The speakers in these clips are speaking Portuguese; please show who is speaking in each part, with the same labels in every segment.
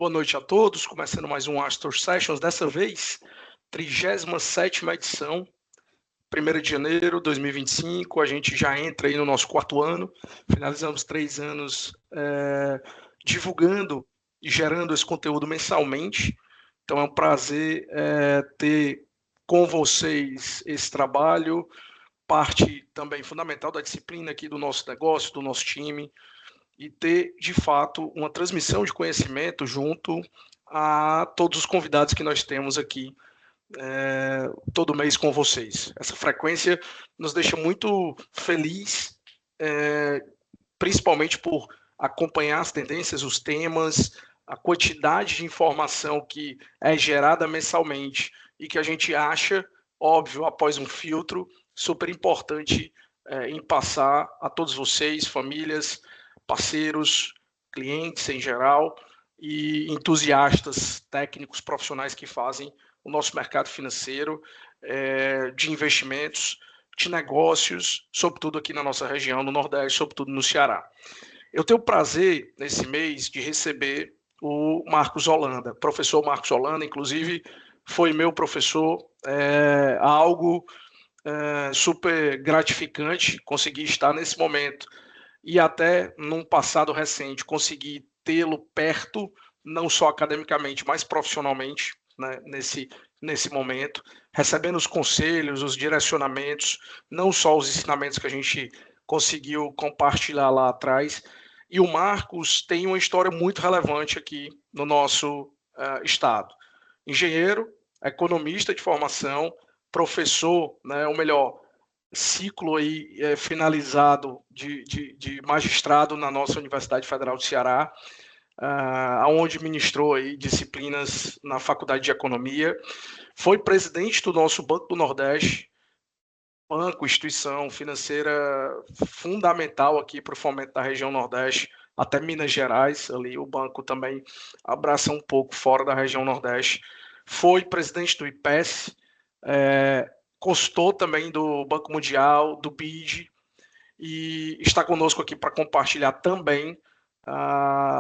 Speaker 1: Boa noite a todos, começando mais um Astor Sessions, dessa vez, 37ª edição, 1º de janeiro de 2025, a gente já entra aí no nosso 4º ano, finalizamos 3 anos divulgando e gerando esse conteúdo mensalmente, então é um prazer ter com vocês esse trabalho, parte também fundamental da disciplina aqui do nosso negócio, do nosso time, e ter, de fato, uma transmissão de conhecimento junto a todos os convidados que nós temos aqui todo mês com vocês. Essa frequência nos deixa muito feliz, principalmente por acompanhar as tendências, os temas, a quantidade de informação que é gerada mensalmente e que a gente acha, óbvio, após um filtro, super importante em passar a todos vocês, famílias, parceiros, clientes em geral e entusiastas técnicos profissionais que fazem o nosso mercado financeiro, de investimentos, de negócios, sobretudo aqui na nossa região, no Nordeste, sobretudo no Ceará. Eu tenho o prazer, nesse mês, de receber o Marcos Holanda, professor Marcos Holanda, inclusive foi meu professor, algo super gratificante conseguir estar nesse momento e até num passado recente conseguir tê-lo perto, não só academicamente, mas profissionalmente, né, nesse momento, recebendo os conselhos, os direcionamentos, não só os ensinamentos que a gente conseguiu compartilhar lá atrás. E o Marcos tem uma história muito relevante aqui no nosso estado. Engenheiro, economista de formação, professor, né, ou melhor, ciclo aí finalizado de magistrado na nossa Universidade Federal do Ceará, onde ministrou aí disciplinas na Faculdade de Economia, foi presidente do nosso Banco do Nordeste, banco, instituição financeira fundamental aqui para o fomento da região Nordeste, até Minas Gerais, ali o banco também abraça um pouco fora da região Nordeste, foi presidente do IPES, consultor também do Banco Mundial, do BID, e está conosco aqui para compartilhar também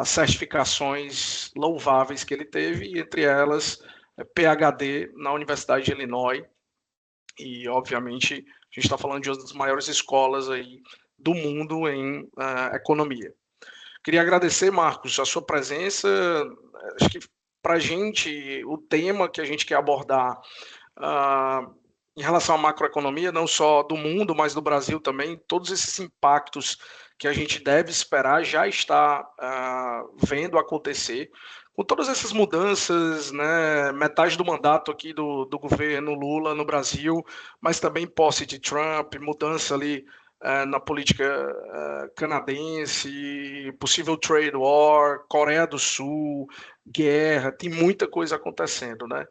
Speaker 1: certificações louváveis que ele teve, entre elas PhD na Universidade de Illinois, e obviamente a gente está falando de uma das maiores escolas aí do mundo em economia. Queria agradecer, Marcos, a sua presença. Acho que para a gente, o tema que a gente quer abordar em relação à macroeconomia, não só do mundo, mas do Brasil também, todos esses impactos que a gente deve esperar já está vendo acontecer. Com todas essas mudanças, né, metade do mandato aqui do governo Lula no Brasil, mas também posse de Trump, mudança ali na política canadense, possível trade war, Coreia do Sul, guerra, tem muita coisa acontecendo, né?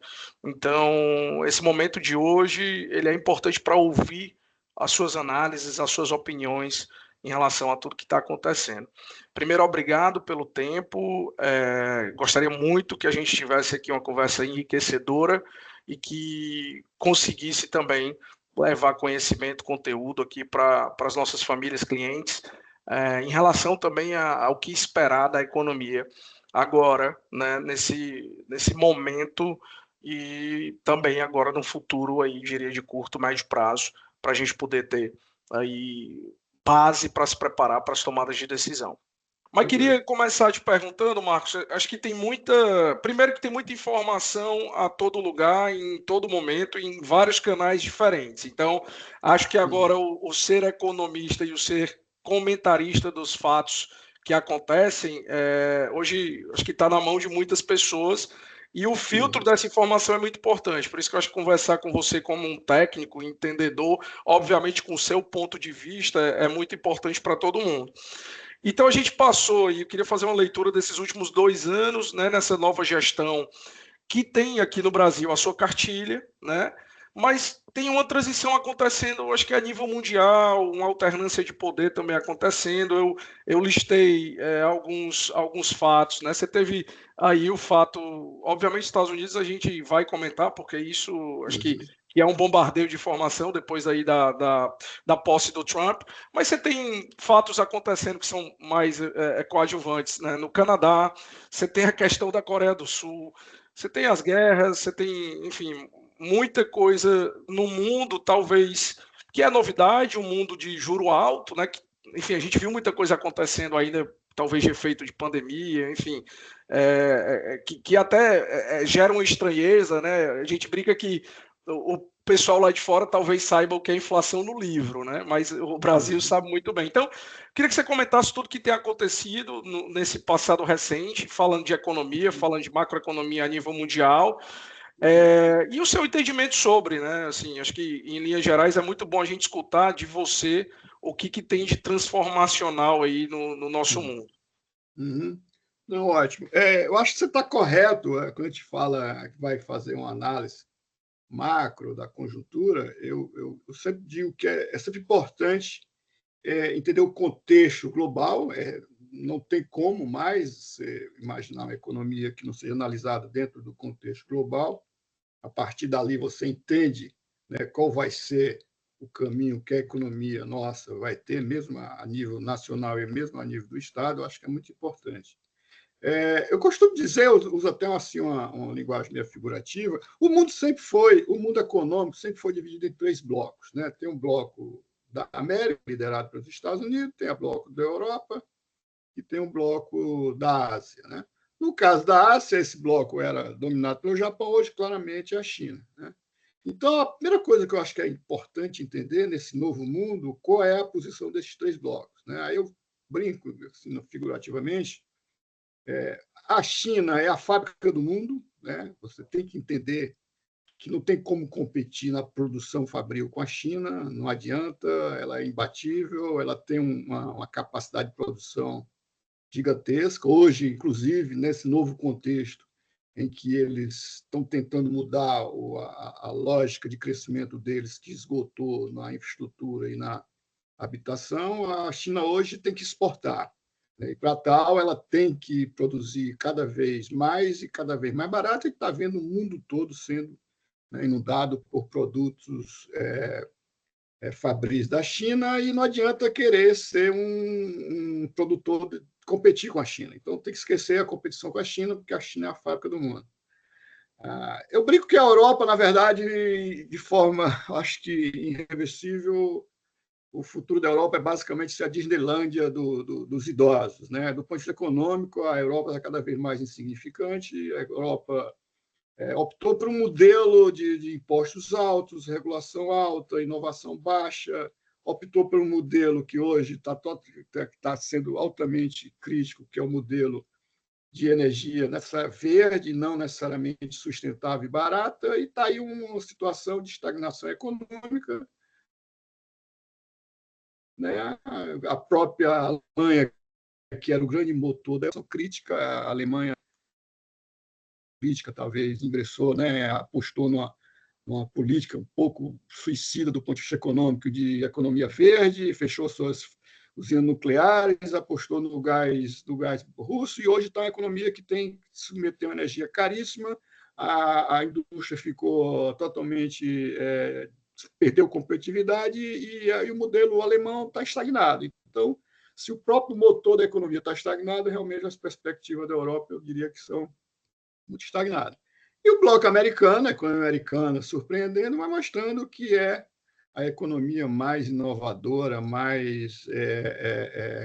Speaker 1: Então, esse momento de hoje, ele é importante para ouvir as suas análises, as suas opiniões em relação a tudo que está acontecendo. Primeiro, obrigado pelo tempo, gostaria muito que a gente tivesse aqui uma conversa enriquecedora e que conseguisse também levar conhecimento, conteúdo aqui para as nossas famílias, clientes, em relação também ao que esperar da economia agora, né, nesse momento e também agora no futuro, aí, diria, de curto, médio prazo, para a gente poder ter aí base para se preparar para as tomadas de decisão. Mas queria começar te perguntando, Marcos, acho que tem primeiro que tem muita informação a todo lugar, em todo momento, em vários canais diferentes. Então, acho que agora o ser economista e o ser comentarista dos fatos que acontecem, hoje acho que está na mão de muitas pessoas e o filtro dessa informação é muito importante. Por isso que eu acho que conversar com você como um técnico, entendedor, obviamente com o seu ponto de vista, é muito importante para todo mundo. Então a gente passou, e eu queria fazer uma leitura desses últimos 2 anos, né, nessa nova gestão que tem aqui no Brasil a sua cartilha, né, mas tem uma transição acontecendo, acho que a nível mundial, uma alternância de poder também acontecendo. Eu listei alguns fatos, né? Você teve aí o fato, obviamente, Estados Unidos a gente vai comentar, porque isso acho que que é um bombardeio de informação depois aí da posse do Trump, mas você tem fatos acontecendo que são mais coadjuvantes, né? No Canadá, você tem a questão da Coreia do Sul, você tem as guerras, você tem, enfim, muita coisa no mundo, talvez, que é novidade, um mundo de juro alto, né? Que, enfim, a gente viu muita coisa acontecendo ainda, talvez de efeito de pandemia, enfim, que até geram estranheza, né? A gente brinca que o pessoal lá de fora talvez saiba o que é inflação no livro, né? Mas o Brasil sabe muito bem. Então, queria que você comentasse tudo que tem acontecido nesse passado recente, falando de economia, falando de macroeconomia a nível mundial, e o seu entendimento sobre, né? Assim, acho que em linhas gerais é muito bom a gente escutar de você o que tem de transformacional aí no nosso mundo.
Speaker 2: Uhum. Não, ótimo. Eu acho que você está correto quando a gente fala que vai fazer uma análise macro da conjuntura. Eu sempre digo que é sempre importante entender o contexto global. Não tem como mais imaginar uma economia que não seja analisada dentro do contexto global. A partir dali você entende, né, qual vai ser o caminho que a economia nossa vai ter, mesmo a nível nacional e mesmo a nível do Estado. Eu acho que é muito importante. Eu costumo dizer, eu uso até assim, uma linguagem meio figurativa, o mundo econômico sempre foi dividido em três blocos. Né? Tem um bloco da América, liderado pelos Estados Unidos, tem o bloco da Europa e tem um bloco da Ásia. Né? No caso da Ásia, esse bloco era dominado pelo Japão, hoje claramente é a China. Né? Então, a primeira coisa que eu acho que é importante entender nesse novo mundo, qual é a posição desses três blocos. Né? Aí eu brinco, assim, figurativamente, a China é a fábrica do mundo, né? Você tem que entender que não tem como competir na produção fabril com a China, não adianta, ela é imbatível, ela tem uma capacidade de produção gigantesca. Hoje, inclusive, nesse novo contexto em que eles estão tentando mudar a lógica de crescimento deles, que esgotou na infraestrutura e na habitação, a China hoje tem que exportar. E, para tal, ela tem que produzir cada vez mais e cada vez mais barato, e está vendo o mundo todo sendo, né, inundado por produtos fabris da China, e não adianta querer ser um produtor, competir com a China. Então, tem que esquecer a competição com a China, porque a China é a fábrica do mundo. Eu brinco que a Europa, na verdade, de forma, acho que irreversível, o futuro da Europa é basicamente ser a Disneylândia dos idosos. Né? Do ponto de vista econômico, a Europa está cada vez mais insignificante. A Europa optou por um modelo de impostos altos, regulação alta, inovação baixa, optou por um modelo que hoje está sendo altamente crítico, que é o modelo de energia verde, não necessariamente sustentável e barata, e está aí uma situação de estagnação econômica. Né? A própria Alemanha, que era o grande motor dessa crítica, a Alemanha política talvez ingressou, né? Apostou numa política um pouco suicida do ponto de vista econômico, de economia verde, fechou suas usinas nucleares, apostou no gás russo, e hoje está uma economia que tem que submeter uma energia caríssima, a indústria ficou totalmente perdeu competitividade, e o modelo alemão está estagnado. Então, se o próprio motor da economia está estagnado, realmente as perspectivas da Europa, eu diria que são muito estagnadas. E o bloco americano, a economia americana, surpreendendo, mas mostrando que é a economia mais inovadora,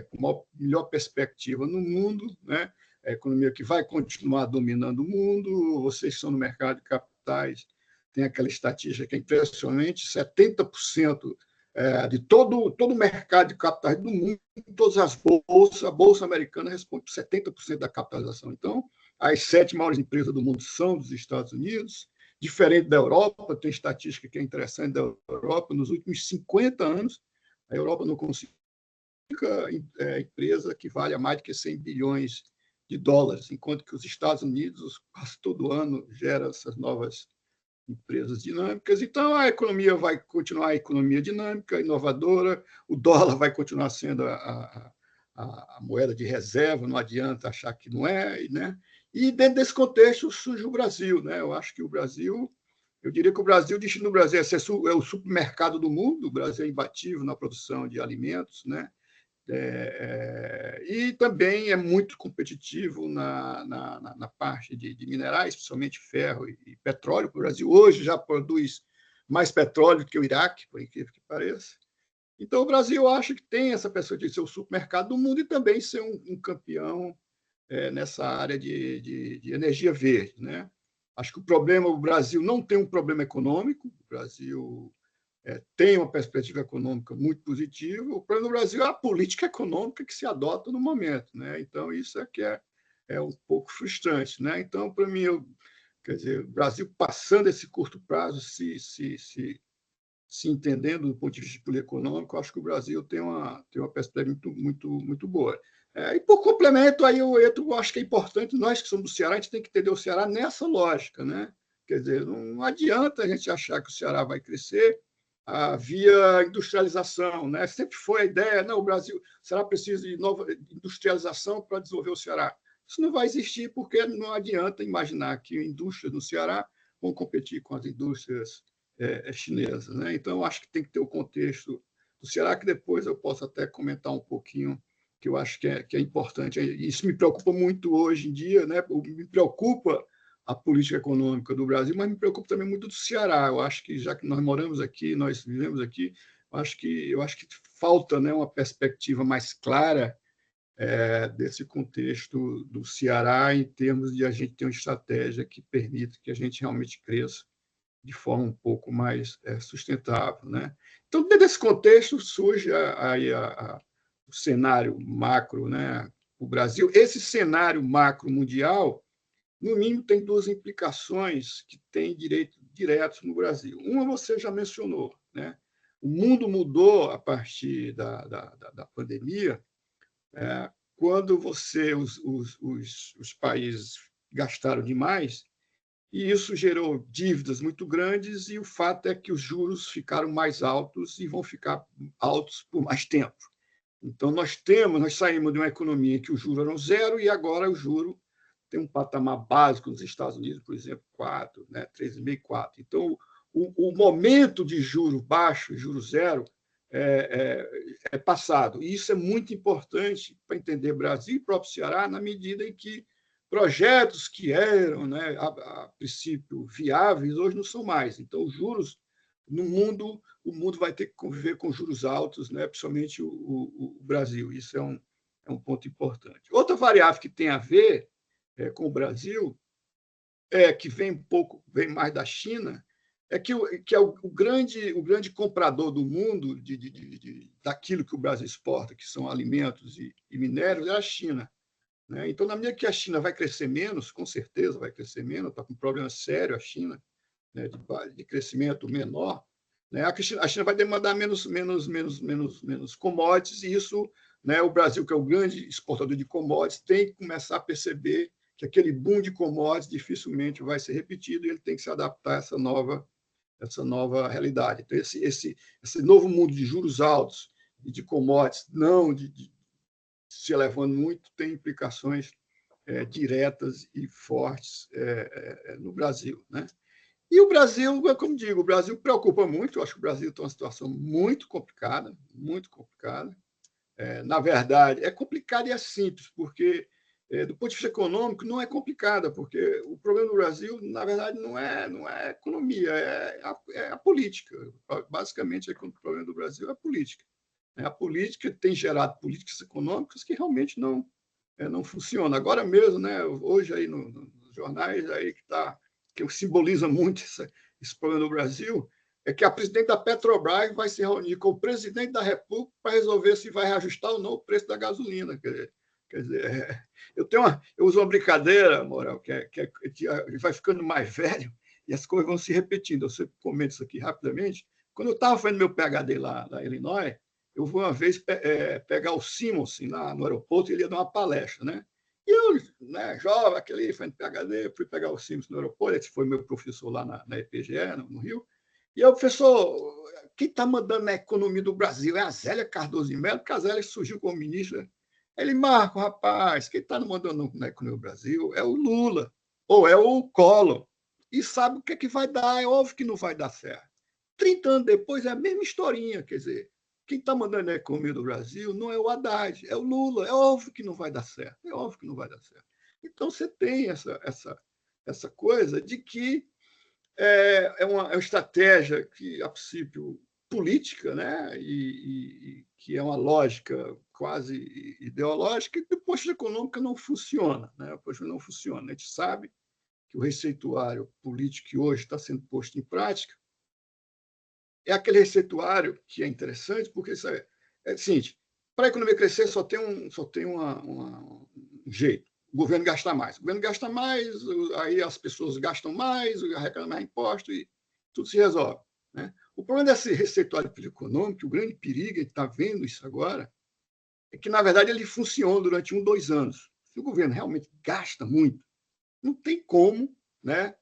Speaker 2: com melhor perspectiva no mundo, né? A economia que vai continuar dominando o mundo. Vocês estão no mercado de capitais, tem aquela estatística que é impressionante: 70% de todo o mercado de capitais do mundo, todas as bolsas, a Bolsa Americana responde por 70% da capitalização. Então, as 7 maiores empresas do mundo são dos Estados Unidos, diferente da Europa. Tem estatística que é interessante da Europa: nos últimos 50 anos, a Europa não conseguiu empresa que vale a mais de que 100 bilhões de dólares, enquanto que os Estados Unidos, quase todo ano, gera essas novas empresas dinâmicas. Então, a economia vai continuar a economia dinâmica, inovadora, o dólar vai continuar sendo a moeda de reserva, não adianta achar que não é. Né? E, dentro desse contexto, surge o Brasil. Né? Eu acho que o Brasil Eu diria que o destino do Brasil é o supermercado do mundo, o Brasil é imbatível na produção de alimentos, né? E também é muito competitivo na parte de minerais, especialmente ferro e petróleo. O Brasil hoje já produz mais petróleo do que o Iraque, por incrível que pareça. Então, o Brasil acha que tem essa perspectiva de ser o supermercado do mundo e também ser um campeão nessa área de energia verde, né? Acho que o Brasil não tem um problema econômico, o Brasil tem uma perspectiva econômica muito positiva. O problema do Brasil é a política econômica que se adota no momento, né? Então, isso é que é um pouco frustrante, né? Então, para mim, quer dizer, o Brasil passando esse curto prazo, se entendendo do ponto de vista de política econômica, eu acho que o Brasil tem uma perspectiva muito boa. E, por complemento, aí eu acho que é importante, nós que somos do Ceará, a gente tem que entender o Ceará nessa lógica, né? Quer dizer, não adianta a gente achar que o Ceará vai crescer via industrialização, né? Sempre foi a ideia, não, o Ceará precisa de nova industrialização para desenvolver o Ceará. Isso não vai existir porque não adianta imaginar que indústrias no Ceará vão competir com as indústrias chinesas, né? Então, acho que tem que ter o contexto do Ceará, que depois eu posso até comentar um pouquinho, que eu acho que é importante. Isso me preocupa muito hoje em dia, né? Me preocupa a política econômica do Brasil, mas me preocupa também muito do Ceará. Eu acho que, já que nós moramos aqui, nós vivemos aqui, eu acho que falta, né, uma perspectiva mais clara desse contexto do Ceará, em termos de a gente ter uma estratégia que permita que a gente realmente cresça de forma um pouco mais sustentável, né? Então, dentro desse contexto, surge o cenário macro, né? O Brasil. Esse cenário macro mundial, no mínimo, tem duas implicações que têm diretos no Brasil. Uma você já mencionou, né? O mundo mudou a partir da pandemia, quando os países gastaram demais, e isso gerou dívidas muito grandes, e o fato é que os juros ficaram mais altos e vão ficar altos por mais tempo. Então, nós saímos de uma economia em que o juro era zero e agora o juro tem um patamar básico nos Estados Unidos, por exemplo, 4, né, 3,5, 4. Então, o momento de juro baixo, juro zero, é passado. E isso é muito importante para entender Brasil e próprio Ceará, na medida em que projetos que eram, né, a princípio, viáveis, hoje não são mais. Então, os juros no mundo, o mundo vai ter que conviver com juros altos, né, principalmente o Brasil. Isso é um ponto importante. Outra variável que tem a ver com o Brasil, que vem mais da China, que é o grande comprador do mundo daquilo que o Brasil exporta, que são alimentos e minérios, é a China. Né? Então, na medida que a China vai crescer menos, com certeza vai crescer menos, está com um problema sério a China, né, de crescimento menor, né? A China vai demandar menos commodities, e isso, né, o Brasil, que é o grande exportador de commodities, tem que começar a perceber que aquele boom de commodities dificilmente vai ser repetido, e ele tem que se adaptar a essa nova realidade. Então, esse novo mundo de juros altos e de commodities não se elevando muito tem implicações diretas e fortes no Brasil, né? E o Brasil, como digo, o Brasil preocupa muito. Eu acho que o Brasil tem uma situação muito complicada, muito complicada. Na verdade, é complicada e é simples, porque, do ponto de vista econômico, não é complicada, porque o problema do Brasil, na verdade, não é a economia, é a política. Basicamente, o problema do Brasil é a política. A política tem gerado políticas econômicas que realmente não funcionam. Agora mesmo, né, hoje, aí nos jornais, aí que simboliza muito esse problema no Brasil, é que a presidente da Petrobras vai se reunir com o presidente da República para resolver se vai reajustar ou não o preço da gasolina. Quer dizer, eu uso uma brincadeira, Moral, que vai ficando mais velho e as coisas vão se repetindo. Eu sempre comento isso aqui rapidamente. Quando eu estava fazendo meu PhD lá na Illinois, eu fui uma vez pegar o Simonsen lá no aeroporto, e ele ia dar uma palestra, né? E eu, né, jovem, aquele fazendo PhD, fui pegar o Simonsen no aeroporto. Esse foi meu professor lá na EPGE, no Rio. E eu, professor, quem está mandando na economia do Brasil é a Zélia Cardoso de Mello, porque a Zélia surgiu como ministra. Ele, Marco, rapaz, quem está mandando na economia do Brasil é o Lula, ou é o Collor. e sabe o que é que vai dar. É óbvio que não vai dar certo. 30 anos depois é a mesma historinha, quer dizer, quem está mandando a economia do Brasil não é o Haddad, é o Lula. É óbvio que não vai dar certo, é óbvio que não vai dar certo. Então, você tem essa coisa de que é uma estratégia que, a princípio, política, né? E que é uma lógica quase ideológica, e depois a econômica não funciona. Né? Depois não funciona. A gente sabe que o receituário político que hoje está sendo posto em prática é aquele receituário que é interessante, porque isso é o seguinte: para a economia crescer só tem um jeito: o governo gasta mais. O governo gasta mais, aí as pessoas gastam mais, arrecadam mais imposto e tudo se resolve. Né? O problema desse receituário econômico, o grande perigo, a gente está vendo isso agora, é que, na verdade, ele funciona durante 2 anos. Se o governo realmente gasta muito, não tem como, né,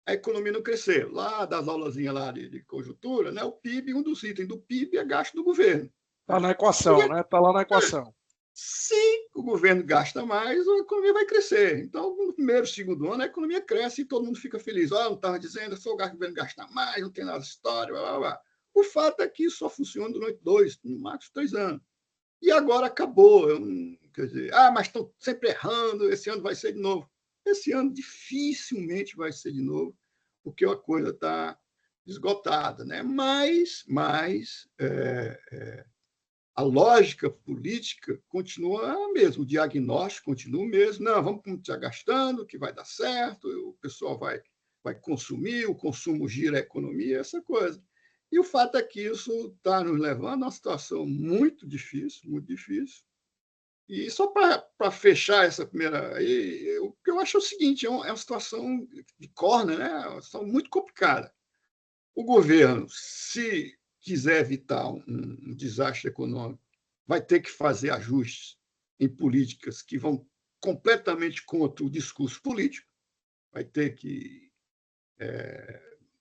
Speaker 2: a economia não crescer. Lá das aulazinhas lá de conjuntura, né, o PIB, um dos itens do PIB é gasto do governo.
Speaker 1: Está
Speaker 2: Né?
Speaker 1: na equação, né? Está lá na equação.
Speaker 2: Se o governo gasta mais, a economia vai crescer. Então, no primeiro, segundo ano, a economia cresce e todo mundo fica feliz. Não estava dizendo, só o governo gasta mais, não tem nada de história, blá, blá, blá. O fato é que isso só funciona durante 2, no máximo 3 anos. E agora acabou. Quer dizer, mas estão sempre errando, esse ano vai ser de novo. Esse ano dificilmente vai ser de novo, porque a coisa está esgotada. Né? Mas a lógica política continua a mesma, o diagnóstico continua o mesmo. Não, vamos continuar gastando, que vai dar certo, o pessoal vai consumir, o consumo gira a economia, essa coisa. E o fato é que isso está nos levando a uma situação muito difícil, muito difícil. E só para fechar essa primeira aí, o que eu acho é o seguinte: é uma situação de corner, né? É uma situação muito complicada. O governo, se quiser evitar um desastre econômico, vai ter que fazer ajustes em políticas que vão completamente contra o discurso político, vai ter que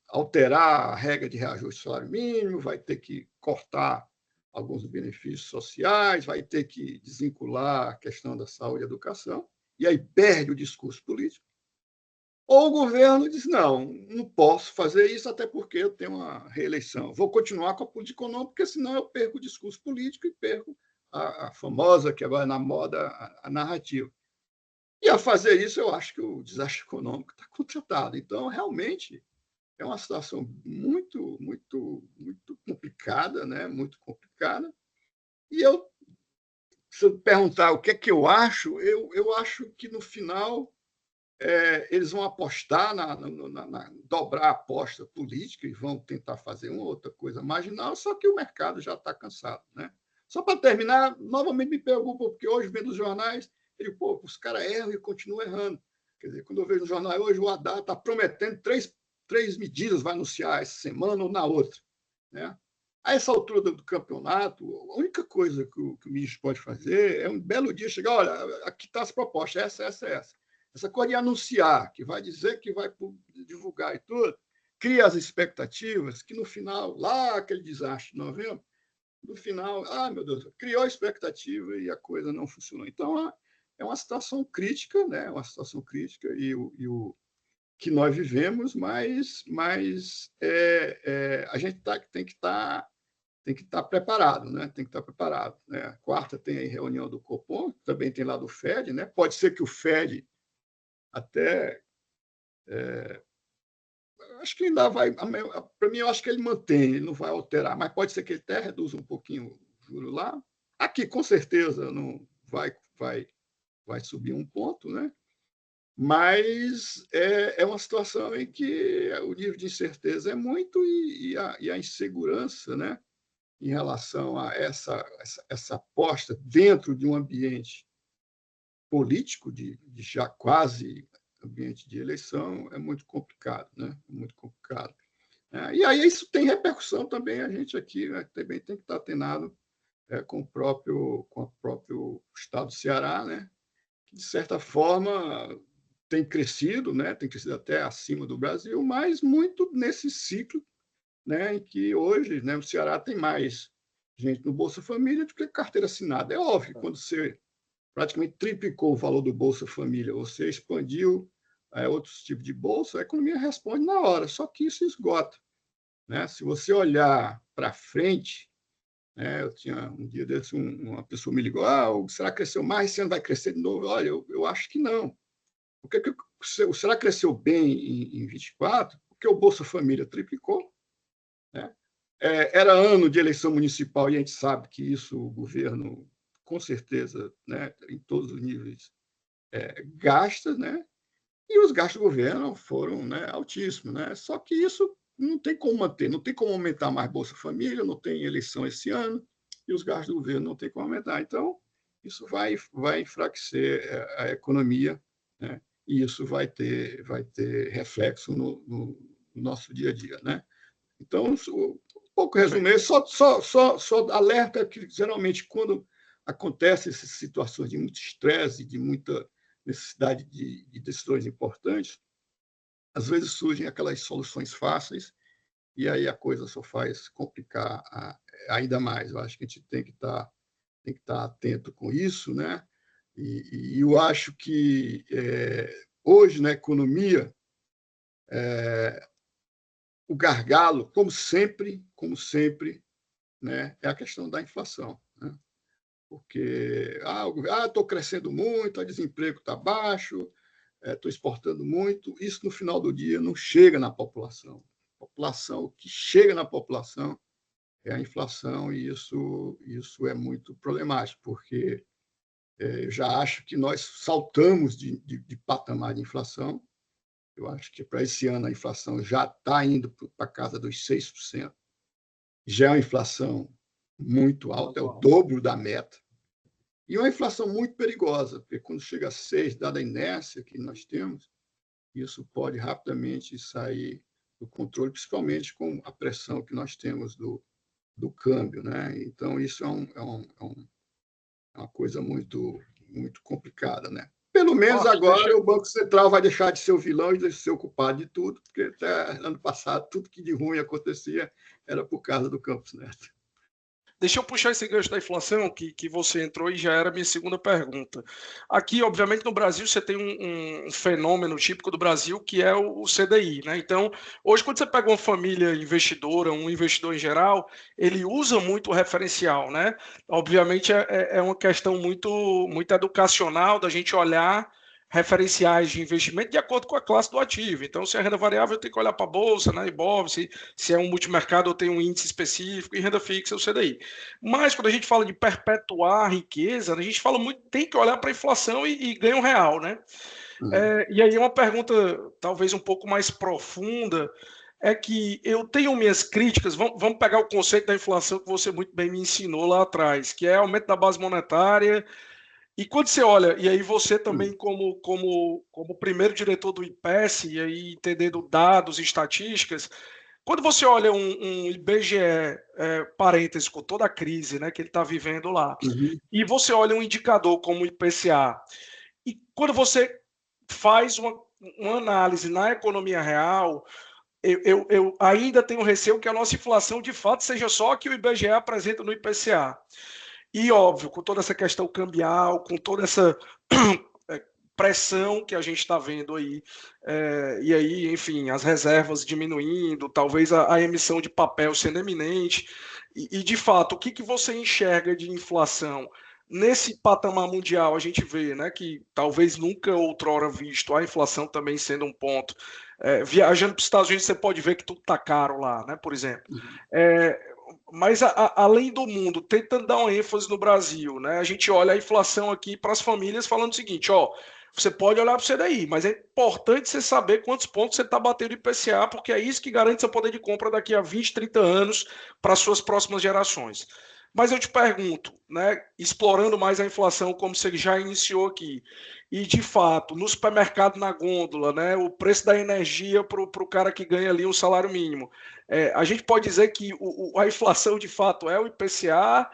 Speaker 2: alterar a regra de reajuste do salário mínimo, vai ter que cortar alguns benefícios sociais, vai ter que desvincular a questão da saúde e educação, e aí perde o discurso político. Ou o governo diz: não posso fazer isso, até porque eu tenho uma reeleição. Vou continuar com a política econômica, porque senão eu perco o discurso político e perco a famosa, que agora é na moda, a narrativa. E a fazer isso, eu acho que o desastre econômico está contratado. Então, realmente, é uma situação muito, muito, muito complicada, né? Muito complicada. E se eu perguntar o que é que eu acho, acho que, no final, eles vão apostar dobrar a aposta política e vão tentar fazer uma outra coisa marginal, só que o mercado já está cansado. Né? Só para terminar, novamente me preocupa, porque hoje, vendo os jornais, os caras erram e continuam errando. Quer dizer, quando eu vejo no jornal hoje, o Haddad está prometendo três medidas, vai anunciar essa semana ou na outra. Né? A essa altura do campeonato, a única coisa que o ministro pode fazer é um belo dia chegar: olha, aqui está as propostas, essa. Essa coisa de anunciar, que vai dizer que vai divulgar e tudo, cria as expectativas que, no final, lá aquele desastre de novembro, no final, meu Deus, criou a expectativa e a coisa não funcionou. Então, é uma situação crítica, né? Uma situação crítica e o que nós vivemos, mas a gente tem que estar preparado, né? Tem que estar preparado. Né? Quarta tem aí reunião do Copom, também tem lá do Fed, né? Pode ser que o Fed até acho que ainda vai, para mim, eu acho que ele mantém, ele não vai alterar, mas pode ser que ele até reduza um pouquinho o juro lá. Aqui, com certeza, não vai subir um ponto, né? Mas é uma situação em que o nível de incerteza é muito e a insegurança, né, em relação a essa aposta dentro de um ambiente político, de já quase ambiente de eleição, é muito complicado, né? É muito complicado. E aí isso tem repercussão também, a gente aqui, né, também tem que estar atenado com o próprio estado do Ceará, né? Que, de certa forma, tem crescido até acima do Brasil, mas muito nesse ciclo, né, em que hoje, né, o Ceará tem mais gente no Bolsa Família do que carteira assinada. É óbvio, quando você praticamente triplicou o valor do Bolsa Família, você expandiu outros tipos de bolsa, a economia responde na hora, só que isso esgota, né? Se você olhar para frente, né, eu tinha um dia desse, uma pessoa me ligou, será que cresceu mais, esse ano vai crescer de novo? Olha, eu acho que não. Porque o Será cresceu bem em 24? Porque o Bolsa Família triplicou, né? Era ano de eleição municipal e a gente sabe que isso o governo, com certeza, né, em todos os níveis, gasta, né? E os gastos do governo foram, né, altíssimos, né? Só que isso não tem como manter, não tem como aumentar mais Bolsa Família, não tem eleição esse ano e os gastos do governo não tem como aumentar. Então, isso vai enfraquecer a economia, né? E isso vai ter reflexo no nosso dia a dia, né? Então, um pouco resumir, só alerta que geralmente quando acontecem essas situações de muito estresse, de muita necessidade de decisões importantes, às vezes surgem aquelas soluções fáceis e aí a coisa só faz complicar ainda mais. Eu acho que a gente tem que estar atento com isso, né? E eu acho que hoje na economia o gargalo, como sempre, né, é a questão da inflação, né? Porque estou crescendo muito, o desemprego está baixo, estou exportando muito. Isso no final do dia não chega na população. O que chega na população é a inflação e isso é muito problemático, porque eu já acho que nós saltamos de patamar de inflação. Eu acho que para esse ano a inflação já está indo para casa dos 6%. Já é uma inflação muito alta, é o dobro da meta. E uma inflação muito perigosa, porque quando chega a 6, dada a inércia que nós temos, isso pode rapidamente sair do controle, principalmente com a pressão que nós temos do câmbio, né? Então, isso é uma coisa muito, muito complicada, né? Pelo menos agora o Banco Central vai deixar de ser o vilão e de ser o culpado de tudo, porque até ano passado tudo que de ruim acontecia era por causa do Campos Neto.
Speaker 1: Deixa eu puxar esse gancho da inflação que você entrou e já era a minha segunda pergunta. Aqui, obviamente, no Brasil, você tem um fenômeno típico do Brasil que é o CDI, né? Então, hoje, quando você pega uma família investidora, um investidor em geral, ele usa muito o referencial, né? Obviamente, é uma questão muito educacional da gente olhar referenciais de investimento de acordo com a classe do ativo. Então, se é renda variável, eu tenho que olhar para a Bolsa, né, Ibov, se é um multimercado, eu tenho um índice específico, e renda fixa, o CDI. Mas, quando a gente fala de perpetuar a riqueza, a gente fala muito, tem que olhar para a inflação e ganho real, né? E aí uma pergunta talvez um pouco mais profunda, é que eu tenho minhas críticas, vamos pegar o conceito da inflação que você muito bem me ensinou lá atrás, que é aumento da base monetária. E quando você olha, e aí você também como primeiro diretor do IPES, e aí entendendo dados e estatísticas, quando você olha um IBGE, parênteses, com toda a crise, né, que ele está vivendo lá, e você olha um indicador como o IPCA, e quando você faz uma análise na economia real, eu ainda tenho receio que a nossa inflação de fato seja só a que o IBGE apresenta no IPCA. E, óbvio, com toda essa questão cambial, com toda essa pressão que a gente está vendo aí, e aí, enfim, as reservas diminuindo, talvez a emissão de papel sendo eminente, e de fato, o que você enxerga de inflação? Nesse patamar mundial, a gente vê, né, que talvez nunca outrora visto, a inflação também sendo um ponto. Viajando para os Estados Unidos, você pode ver que tudo está caro lá, né, por exemplo. Mas além do mundo, tentando dar uma ênfase no Brasil, né? A gente olha a inflação aqui para as famílias falando o seguinte, ó, você pode olhar para o CDI, mas é importante você saber quantos pontos você está batendo em IPCA, porque é isso que garante seu poder de compra daqui a 20, 30 anos para as suas próximas gerações. Mas eu te pergunto, né, explorando mais a inflação, como você já iniciou aqui, e de fato, no supermercado na gôndola, né, o preço da energia para o cara que ganha ali um salário mínimo, a gente pode dizer que a inflação de fato é o IPCA,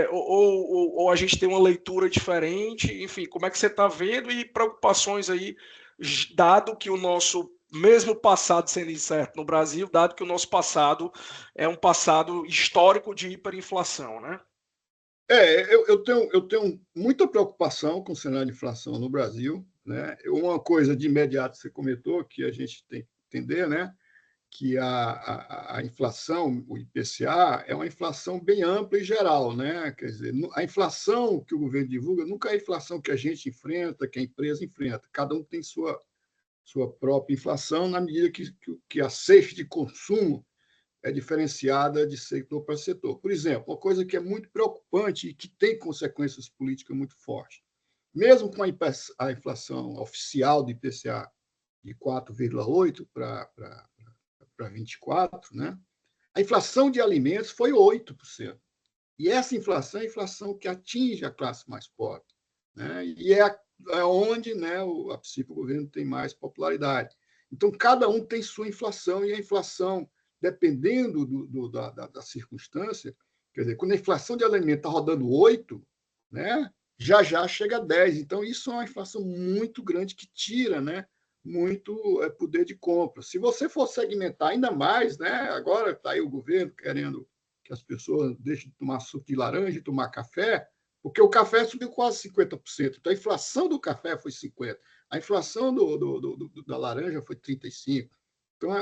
Speaker 1: ou a gente tem uma leitura diferente, enfim, como é que você está vendo e preocupações aí, dado que o nosso mesmo passado sendo incerto no Brasil, dado que o nosso passado é um passado histórico de hiperinflação, né?
Speaker 2: Eu tenho muita preocupação com o cenário de inflação no Brasil, né? Uma coisa de imediato que você comentou, que a gente tem que entender, né? Que a inflação, o IPCA, é uma inflação bem ampla e geral, né? Quer dizer, a inflação que o governo divulga nunca é a inflação que a gente enfrenta, que a empresa enfrenta. Cada um tem sua própria inflação, na medida que a cesta de consumo é diferenciada de setor para setor. Por exemplo, uma coisa que é muito preocupante e que tem consequências políticas muito fortes. Mesmo com a inflação oficial do IPCA de 4,8 para 24, né? A inflação de alimentos foi 8%. E essa inflação é a inflação que atinge a classe mais pobre, né? E é onde, né, a princípio, o governo tem mais popularidade. Então, cada um tem sua inflação, e a inflação, dependendo da circunstância, quer dizer, quando a inflação de alimento está rodando 8, né, já chega a 10. Então, isso é uma inflação muito grande que tira, né, muito poder de compra. Se você for segmentar ainda mais, né, agora está aí o governo querendo que as pessoas deixem de tomar suco de laranja e tomar café, porque o café subiu quase 50%. Então, a inflação do café foi 50%. A inflação da laranja foi 35%. Então,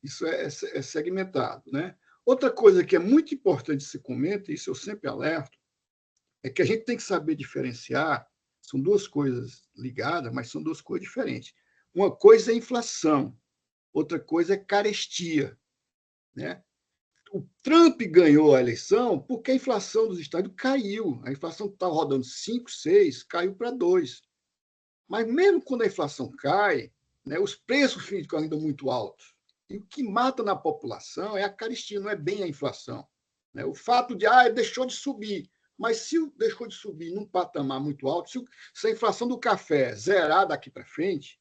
Speaker 2: isso é segmentado, né? Outra coisa que é muito importante se comenta, e isso eu sempre alerto, é que a gente tem que saber diferenciar, são duas coisas ligadas, mas são duas coisas diferentes. Uma coisa é inflação, outra coisa é carestia, né? O Trump ganhou a eleição porque a inflação dos Estados Unidos caiu. A inflação que estava rodando 5, 6, caiu para 2. Mas mesmo quando a inflação cai, né, os preços ficam ainda muito altos. E o que mata na população é a carestia, não é bem a inflação. Né? O fato de, deixou de subir. Mas se deixou de subir num patamar muito alto, se a inflação do café zerar daqui para frente,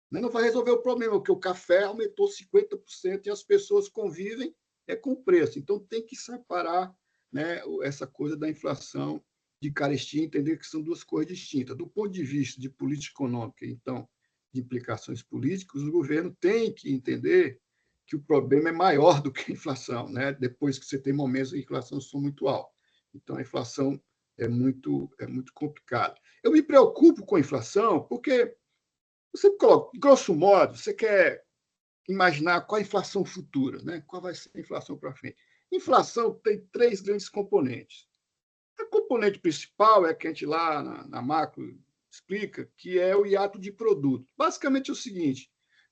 Speaker 2: né, não vai resolver o problema, porque o café aumentou 50% e as pessoas convivem com o preço. Então, tem que separar, né, essa coisa da inflação de carestia, entender que são duas coisas distintas. Do ponto de vista de política econômica, então, de implicações políticas, o governo tem que entender que o problema é maior do que a inflação, né? Depois que você tem momentos em que a inflação são muito alta. Então, a inflação é muito complicada. Eu me preocupo com a inflação porque você coloca, grosso modo, você quer imaginar qual a inflação futura, né? Qual vai ser a inflação para frente. Inflação tem três grandes componentes. A componente principal é que a gente lá na macro explica, que é o hiato de produto. Basicamente é o seguinte,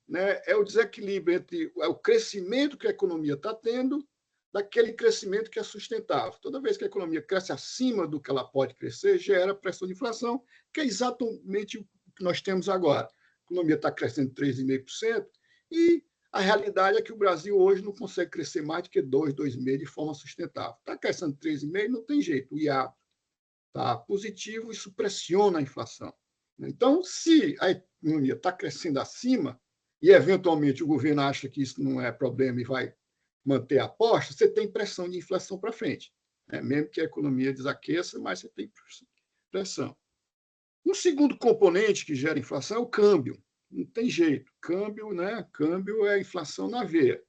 Speaker 2: né? É o desequilíbrio entre o crescimento que a economia está tendo daquele crescimento que é sustentável. Toda vez que a economia cresce acima do que ela pode crescer, gera pressão de inflação, que é exatamente o que nós temos agora. A economia está crescendo 3,5% e a realidade é que o Brasil hoje não consegue crescer mais do que 2, 2,5% de forma sustentável. Está crescendo 3,5%, não tem jeito. O hiato está positivo, isso pressiona a inflação. Então, se a economia está crescendo acima e, eventualmente, o governo acha que isso não é problema e vai manter a aposta, você tem pressão de inflação para frente. Né? Mesmo que a economia desaqueça, mas você tem pressão. Um segundo componente que gera inflação é o câmbio. Não tem jeito. Câmbio, né? Câmbio é inflação na veia.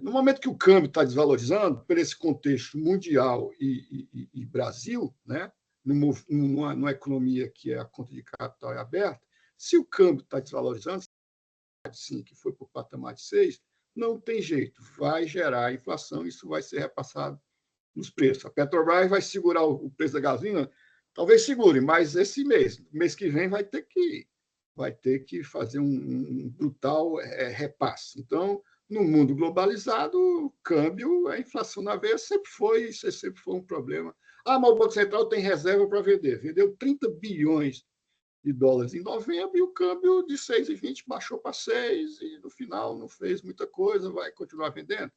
Speaker 2: No momento que o câmbio está desvalorizando, por esse contexto mundial e Brasil, né? numa economia que a conta de capital é aberta, se o câmbio está desvalorizando, sim, que foi para o patamar de 6, não tem jeito, vai gerar inflação, isso vai ser repassado nos preços. A Petrobras vai segurar o preço da gasolina, talvez segure, mas esse mês que vem vai ter que fazer um brutal repasse. Então, no mundo globalizado, o câmbio, a inflação na veia sempre foi um problema. Mas o Banco Central tem reserva para vender. Vendeu 30 bilhões de dólares em novembro e o câmbio de 6,20 baixou para 6 e no final não fez muita coisa, vai continuar vendendo.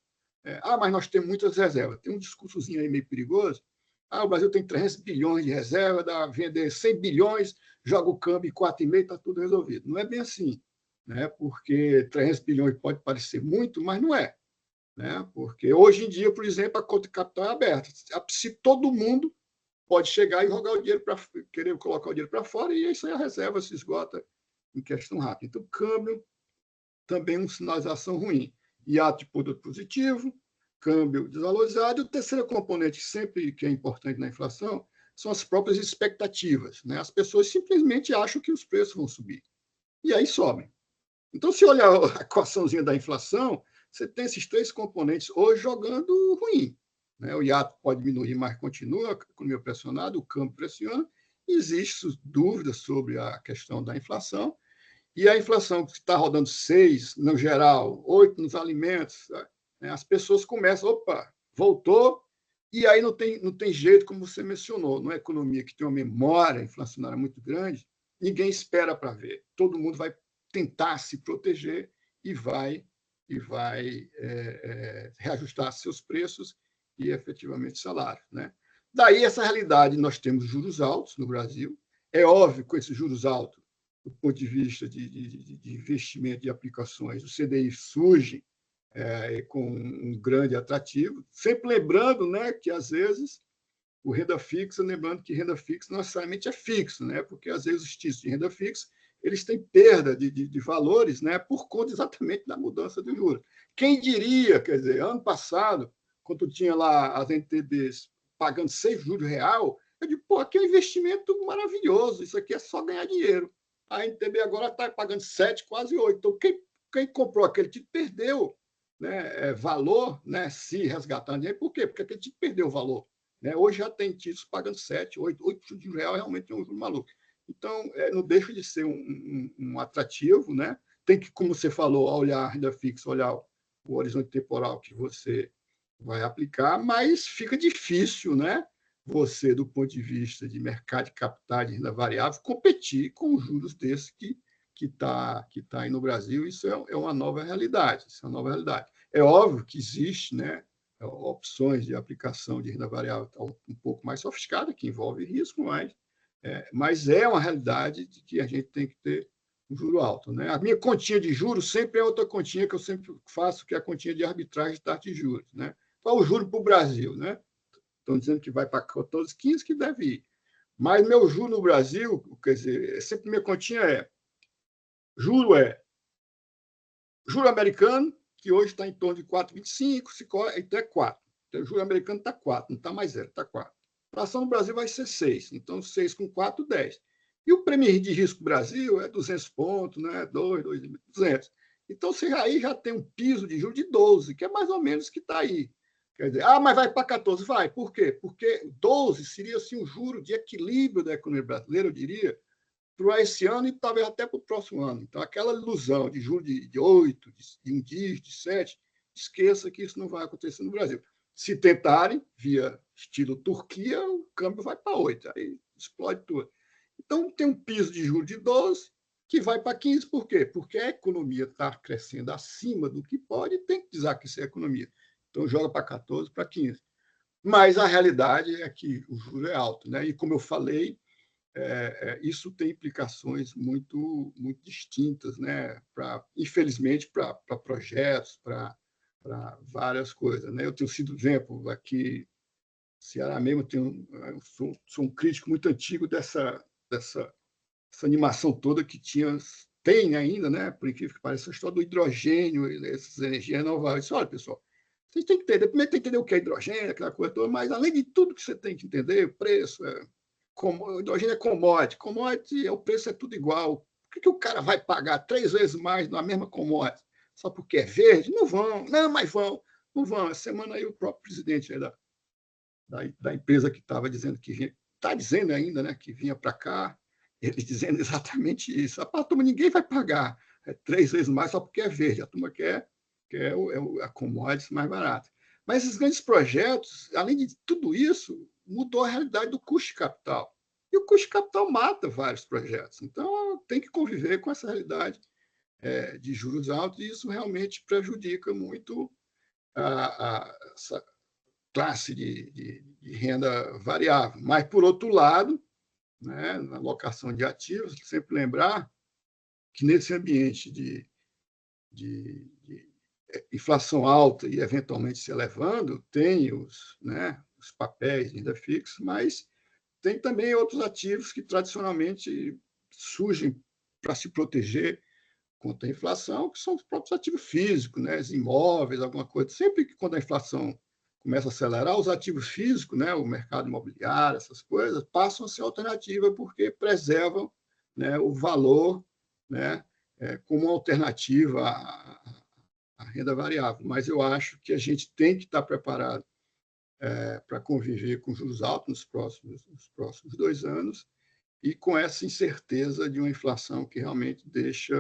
Speaker 2: Mas nós temos muitas reservas. Tem um discursozinho aí meio perigoso. O Brasil tem 300 bilhões de reserva, dá vender 100 bilhões, joga o câmbio em 4,5, está tudo resolvido. Não é bem assim, né? Porque 300 bilhões pode parecer muito, mas não é. Né? Porque hoje em dia, por exemplo, a conta de capital é aberta. Se todo mundo pode chegar e rogar o dinheiro para querer colocar o dinheiro para fora, e isso aí a reserva se esgota em questão rápida. Então, câmbio também é uma sinalização ruim. Hiato de produto positivo, câmbio desvalorizado. E o terceiro componente, sempre que é importante na inflação, são as próprias expectativas, né? As pessoas simplesmente acham que os preços vão subir, e aí sobem. Então, se olhar a equaçãozinha da inflação, você tem esses três componentes hoje jogando ruim, né? O hiato pode diminuir, mas continua a economia pressionada, o câmbio pressiona, existem dúvidas sobre a questão da inflação, e a inflação que está rodando 6 no geral, 8 nos alimentos, né? As pessoas começam, opa, voltou, e aí não tem jeito, como você mencionou, numa economia que tem uma memória inflacionária muito grande, ninguém espera para ver. Todo mundo vai tentar se proteger e vai reajustar seus preços e efetivamente salários, né? Daí essa realidade, nós temos juros altos no Brasil. É óbvio que com esses juros altos, do ponto de vista de investimento de aplicações, o CDI surge com um grande atrativo, sempre lembrando, né, que às vezes o renda fixa, lembrando que renda fixa não necessariamente é fixo, né, porque às vezes os títulos de renda fixa eles têm perda de valores, né, por conta exatamente da mudança de juros. Quem diria, quer dizer, ano passado, quando tinha lá as NTBs pagando 6 juros real, eu digo, pô, aqui é um investimento maravilhoso, isso aqui é só ganhar dinheiro. A NTB agora está pagando 7, quase 8. Então, quem comprou aquele título perdeu, né, valor, né, se resgatando dinheiro. Por quê? Porque aquele título perdeu o valor. Né? Hoje já tem títulos pagando 7, 8 de real, realmente é um juro maluco. Então, não deixa de ser um atrativo, né? Tem que, como você falou, olhar a renda fixa, olhar o horizonte temporal que você vai aplicar, mas fica difícil, né? Você, do ponto de vista de mercado de capitais de renda variável, competir com os juros desses que tá aí no Brasil. Isso é uma nova realidade. Isso é uma nova realidade. É óbvio que existe, né, opções de aplicação de renda variável um pouco mais sofisticada, que envolve risco, mas é uma realidade de que a gente tem que ter um juro alto, né? A minha continha de juros sempre é outra continha que eu sempre faço, que é a continha de arbitragem de taxa de juros, né? Qual o juro para o Brasil, né? Estão dizendo que vai para 14, 15, que deve ir. Mas meu juro no Brasil, quer dizer, sempre minha continha juro é juro americano, que hoje está em torno de 4,25, então é 4. Então, o juro americano está 4, não está mais 0, está 4. A inflação no Brasil vai ser 6. Então, 6 com 4, 10. E o prêmio de risco Brasil é 200 pontos, né? 200. Então, você aí já tem um piso de juros de 12, que é mais ou menos que está aí. Quer dizer, mas vai para 14. Vai. Por quê? Porque 12 seria assim, um juro de equilíbrio da economia brasileira, eu diria, para esse ano e talvez até para o próximo ano. Então, aquela ilusão de juros de 8, de um dígito, de 7, esqueça que isso não vai acontecer no Brasil. Se tentarem, via estilo Turquia, o câmbio vai para 8, aí explode tudo. Então, tem um piso de juros de 12, que vai para 15, por quê? Porque a economia está crescendo acima do que pode e tem que desaquecer a economia. Então, joga para 14, para 15. Mas a realidade é que o juro é alto, né? E como eu falei, isso tem implicações muito, muito distintas, né? Infelizmente, para projetos, para várias coisas. Né? Eu tenho sido exemplo aqui, no Ceará mesmo, eu sou um crítico muito antigo dessa animação toda que tem ainda, né? Por incrível que pareça, a história do hidrogênio, essas energias renováveis. Olha, pessoal, vocês têm que entender, primeiro tem que entender o que é hidrogênio, aquela coisa toda, mas além de tudo que você tem que entender, o preço, o hidrogênio é commodity, o preço é tudo igual. Por que o cara vai pagar 3 vezes mais na mesma commodity? Só porque é verde? Não vão, não, mas vão, não vão. Essa semana aí o próprio presidente da empresa que estava dizendo que vinha, está dizendo ainda, né, que vinha para cá, ele dizendo exatamente isso. A turma, ninguém vai pagar 3 vezes mais só porque é verde. A turma quer a commodity mais barata. Mas esses grandes projetos, além de tudo isso, mudou a realidade do custo de capital. E o custo de capital mata vários projetos. Então, tem que conviver com essa realidade de juros altos, e isso realmente prejudica muito essa classe de renda variável. Mas, por outro lado, né, na alocação de ativos, sempre lembrar que nesse ambiente de inflação alta e eventualmente se elevando, tem os papéis de renda fixa, mas tem também outros ativos que tradicionalmente surgem para se proteger contra a inflação, que são os próprios ativos físicos, né? Os imóveis, alguma coisa. Sempre que quando a inflação começa a acelerar, os ativos físicos, né, o mercado imobiliário, essas coisas, passam a ser alternativa porque preservam, né, o valor, né, como alternativa à renda variável. Mas eu acho que a gente tem que estar preparado para conviver com juros altos nos próximos 2 anos e com essa incerteza de uma inflação que realmente deixa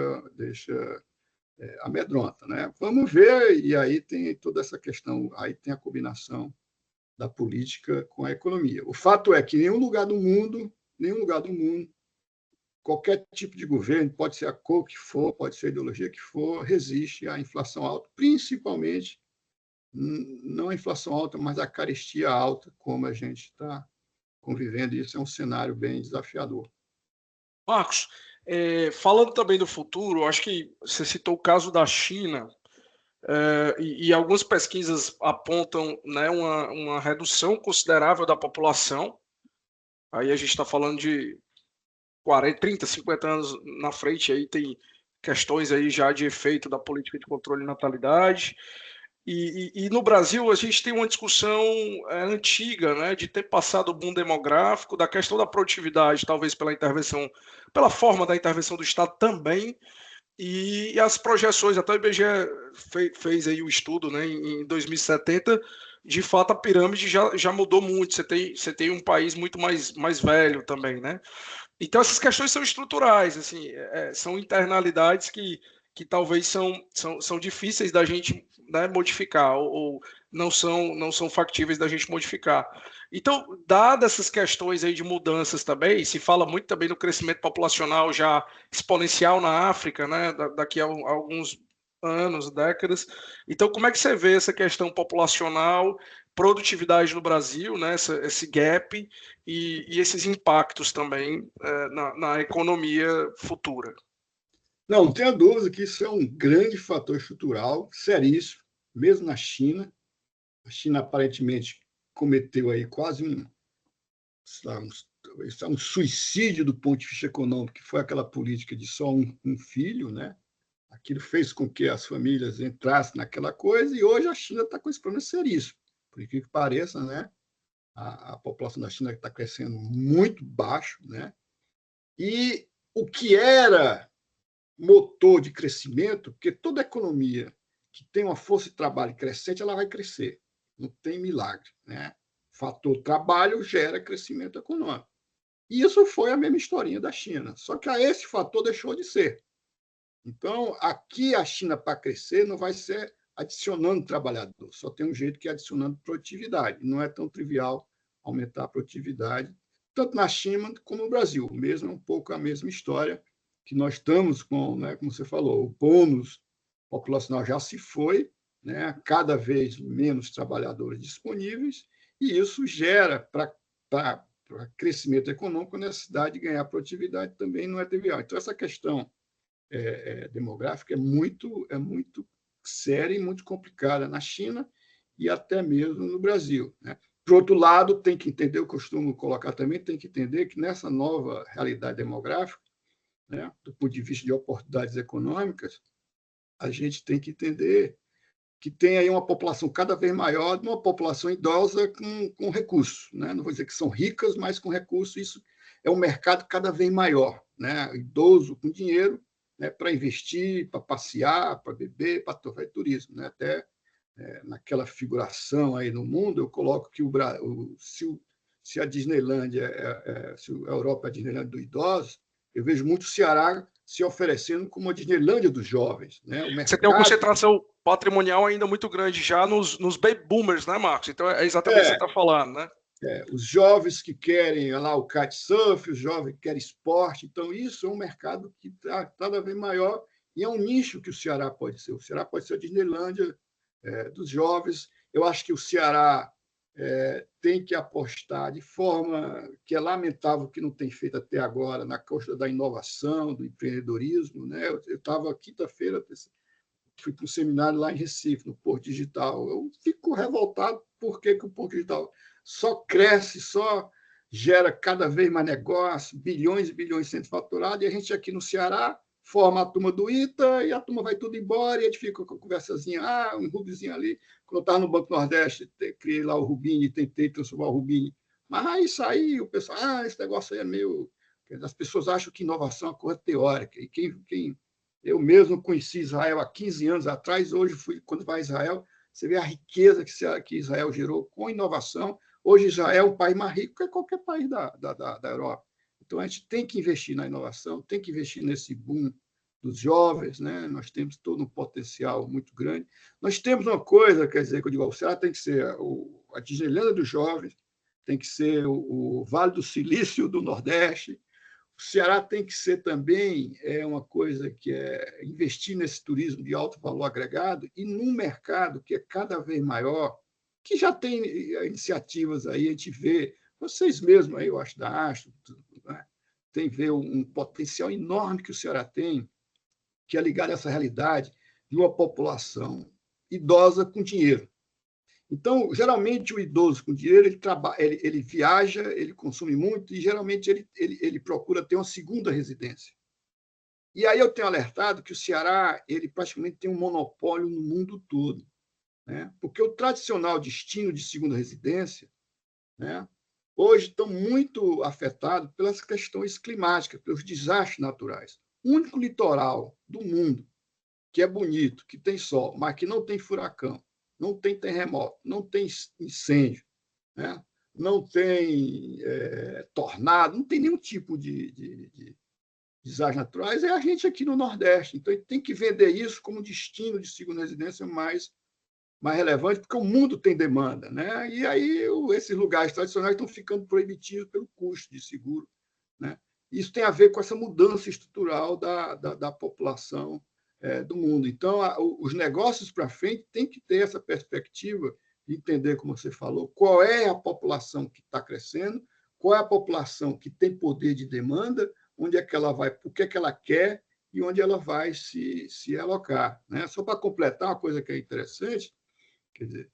Speaker 2: amedronta, né? Vamos ver, e aí tem toda essa questão, aí tem a combinação da política com a economia. O fato é que nenhum lugar do mundo, qualquer tipo de governo, pode ser a cor que for, pode ser a ideologia que for, resiste à inflação alta, principalmente não a inflação alta, mas a carestia alta, como a gente está convivendo. Isso é um cenário bem desafiador.
Speaker 1: Marcos, falando também do futuro, acho que você citou o caso da China, e algumas pesquisas apontam, né, uma redução considerável da população. Aí a gente está falando de 40, 30, 50 anos na frente, aí tem questões aí já de efeito da política de controle de natalidade. E no Brasil a gente tem uma discussão antiga, né, de ter passado o boom demográfico, da questão da produtividade, talvez pela intervenção, pela forma da intervenção do Estado também, e as projeções, até o IBGE fez aí o estudo, né, em 2070, de fato a pirâmide já mudou muito, você tem um país muito mais velho também, né? Então essas questões são estruturais, assim, são internalidades que talvez são difíceis da gente, né, modificar, ou não são factíveis da gente modificar. Então, dadas essas questões aí de mudanças também, se fala muito também no crescimento populacional já exponencial na África, né, daqui a alguns anos, décadas. Então, como é que você vê essa questão populacional, produtividade no Brasil, né, esse gap e esses impactos também na economia futura?
Speaker 2: Não tenha dúvida que isso é um grande fator estrutural, seríssimo, mesmo na China. A China aparentemente cometeu aí quase um suicídio do ponto de vista econômico, que foi aquela política de só um filho, né? Aquilo fez com que as famílias entrassem naquela coisa, e hoje a China está com esse problema seríssimo. Por que pareça, né? A população da China está crescendo muito baixo, né? E o que era motor de crescimento, porque toda economia que tem uma força de trabalho crescente, ela vai crescer. Não tem milagre, né? Fator trabalho gera crescimento econômico. E isso foi a mesma historinha da China. Só que esse fator deixou de ser. Então, aqui a China, para crescer, não vai ser adicionando trabalhador, só tem um jeito que é adicionando produtividade. Não é tão trivial aumentar a produtividade, tanto na China como no Brasil. Mesmo é um pouco a mesma história que nós estamos com, né, como você falou, o bônus populacional já se foi, né, cada vez menos trabalhadores disponíveis, e isso gera para crescimento econômico a necessidade de ganhar produtividade também não é trivial. Então, essa questão demográfica é muito séria e muito complicada na China e até mesmo no Brasil, né? Por outro lado, tem que entender, eu costumo colocar também, tem que entender que nessa nova realidade demográfica, né, do ponto de vista de oportunidades econômicas, a gente tem que entender que tem aí uma população cada vez maior, uma população idosa com recursos, né? Não vou dizer que são ricas, mas com recursos. Isso é um mercado cada vez maior, né? Idoso com dinheiro, né, para investir, para passear, para beber, para fazer turismo, né? Até naquela figuração aí no mundo, eu coloco que se a Disneylândia, se a Europa é a Disneylândia dos idosos, eu vejo muito o Ceará se oferecendo como a Disneylândia dos jovens, né? O
Speaker 1: Você tem uma
Speaker 2: mercado
Speaker 1: concentração patrimonial ainda muito grande já nos baby boomers, né, Marcos? Então é exatamente o que você
Speaker 2: é,
Speaker 1: está falando, né?
Speaker 2: os jovens que querem lá o kitesurf, os jovens que querem esporte. Então, isso é um mercado que está cada vez maior e é um nicho que o Ceará pode ser. O Ceará pode ser a Disneylândia dos jovens. Eu acho que o Ceará tem que apostar de forma que é lamentável que não tem feito até agora na costa da inovação, do empreendedorismo, né? Eu estava quinta-feira, fui para um seminário lá em Recife, no Porto Digital. Eu fico revoltado porque o Porto Digital só cresce, só gera cada vez mais negócio, bilhões e bilhões sendo faturados, e a gente aqui no Ceará forma a turma do ITA e a turma vai tudo embora e a gente fica com a conversazinha, um Rubinzinho ali. Quando eu estava no Banco Nordeste, criei lá o Rubini, tentei transformar o Rubini. Mas aí saiu, o pessoal, esse negócio aí é meio... As pessoas acham que inovação é uma coisa teórica. E eu mesmo conheci Israel há 15 anos atrás, hoje, quando vai a Israel, você vê a riqueza que Israel gerou com inovação. Hoje, Israel é um país mais rico que qualquer país da Europa. Então, a gente tem que investir na inovação, tem que investir nesse boom dos jovens, né? Nós temos todo um potencial muito grande. Nós temos uma coisa, quer dizer, que eu digo, o Ceará tem que ser a Disneylândia dos jovens, tem que ser o Vale do Silício do Nordeste. O Ceará tem que ser também uma coisa que é investir nesse turismo de alto valor agregado e num mercado que é cada vez maior, que já tem iniciativas aí, a gente vê, vocês mesmos aí, eu acho, da Astro, né? Tem ver um potencial enorme que o Ceará tem, que é ligado a essa realidade de uma população idosa com dinheiro. Então, geralmente, o idoso com dinheiro, ele viaja, ele consome muito e, geralmente, ele procura ter uma segunda residência. E aí eu tenho alertado que o Ceará ele praticamente tem um monopólio no mundo todo, né? Porque o tradicional destino de segunda residência, né, hoje estão muito afetados pelas questões climáticas, pelos desastres naturais. O único litoral do mundo que é bonito, que tem sol, mas que não tem furacão, não tem terremoto, não tem incêndio, né? Não tem tornado, não tem nenhum tipo de desastres naturais, é a gente aqui no Nordeste. Então, tem que vender isso como destino de segunda residência mais relevante, porque o mundo tem demanda, né? E aí esses lugares tradicionais estão ficando proibitivos pelo custo de seguro, né? Isso tem a ver com essa mudança estrutural da população do mundo. Então, os negócios para frente têm que ter essa perspectiva de entender, como você falou, qual é a população que está crescendo, qual é a população que tem poder de demanda, onde é que ela vai, o que é que ela quer e onde ela vai se alocar, né? Só para completar uma coisa que é interessante, quer dizer,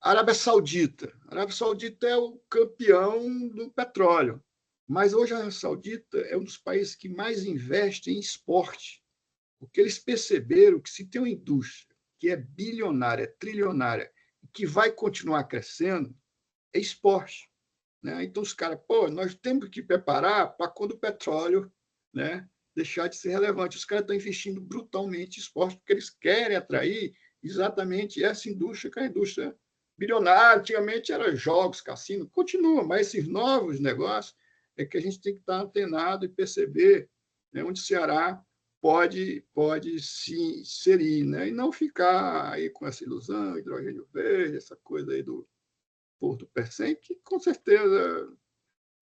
Speaker 2: a Arábia Saudita. A Arábia Saudita é o campeão do petróleo, mas hoje a Arábia Saudita é um dos países que mais investe em esporte, porque eles perceberam que se tem uma indústria que é bilionária, trilionária, que vai continuar crescendo, é esporte, né? Então os caras, nós temos que preparar para quando o petróleo, né, deixar de ser relevante. Os caras estão investindo brutalmente em esporte porque eles querem atrair exatamente essa indústria, que é a indústria bilionária. Antigamente era jogos, cassino, continua, mas esses novos negócios é que a gente tem que estar antenado e perceber, né, onde o Ceará pode se inserir, né? E não ficar aí com essa ilusão, hidrogênio verde, essa coisa aí do Porto Percem, que com certeza,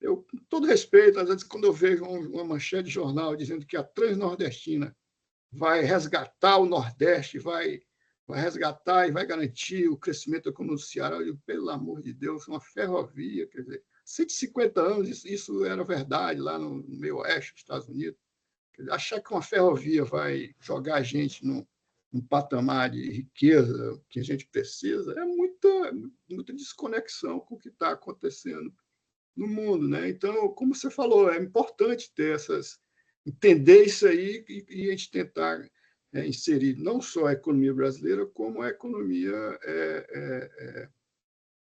Speaker 2: eu, com todo respeito, às vezes quando eu vejo uma manchete de jornal dizendo que a Transnordestina vai resgatar o Nordeste, vai resgatar e vai garantir o crescimento econômico do Ceará, eu digo, pelo amor de Deus, uma ferrovia, quer dizer, 150 anos isso era verdade lá no meio oeste dos Estados Unidos. Achar que uma ferrovia vai jogar a gente num patamar de riqueza que a gente precisa é muita desconexão com o que está acontecendo no mundo, né? Então, como você falou, é importante entender isso aí e a gente tentar inserir não só a economia brasileira, como a economia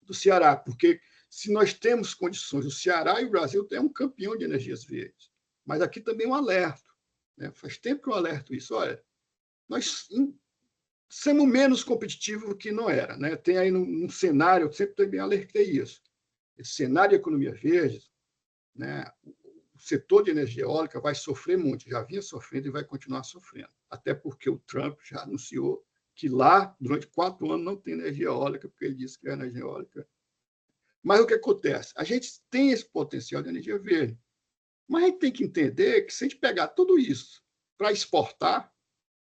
Speaker 2: do Ceará, porque se nós temos condições, o Ceará e o Brasil é um campeão de energias verdes, mas aqui também é um alerta, né? Faz tempo que eu alerto isso. Olha, nós somos menos competitivos do que não era, né? Tem aí num cenário, eu sempre também alertei isso, esse cenário de economia verde, né? O setor de energia eólica vai sofrer muito, já vinha sofrendo e vai continuar sofrendo, até porque o Trump já anunciou que lá, durante 4 anos, não tem energia eólica, porque ele disse que a energia eólica... Mas o que acontece? A gente tem esse potencial de energia verde, mas a gente tem que entender que se a gente pegar tudo isso para exportar,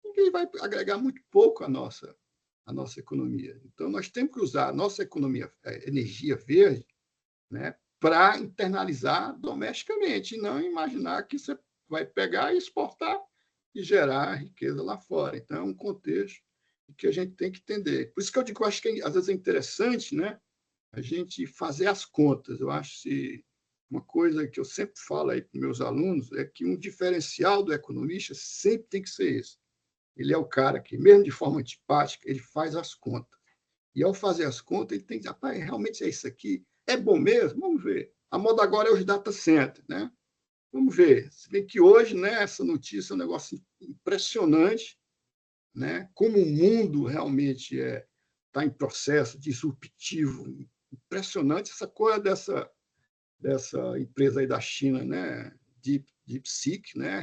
Speaker 2: ninguém vai agregar muito pouco à nossa economia. Então, nós temos que usar a nossa economia, a energia verde, né, para internalizar domesticamente, e não imaginar que você vai pegar e exportar e gerar riqueza lá fora. Então, é um contexto que a gente tem que entender. Por isso que eu digo que eu acho que às vezes é interessante, né, a gente fazer as contas. Eu acho que uma coisa que eu sempre falo aí para meus alunos é que um diferencial do economista sempre tem que ser esse. Ele é o cara que, mesmo de forma antipática, ele faz as contas. E, ao fazer as contas, ele tem que dizer, rapaz, realmente é isso aqui? É bom mesmo? Vamos ver. A moda agora é os data centers, né? Vamos ver. Se bem que hoje, né, essa notícia é um negócio impressionante, né? Como o mundo realmente está em processo disruptivo, impressionante essa coisa dessa empresa aí da China, né? DeepSeek, né?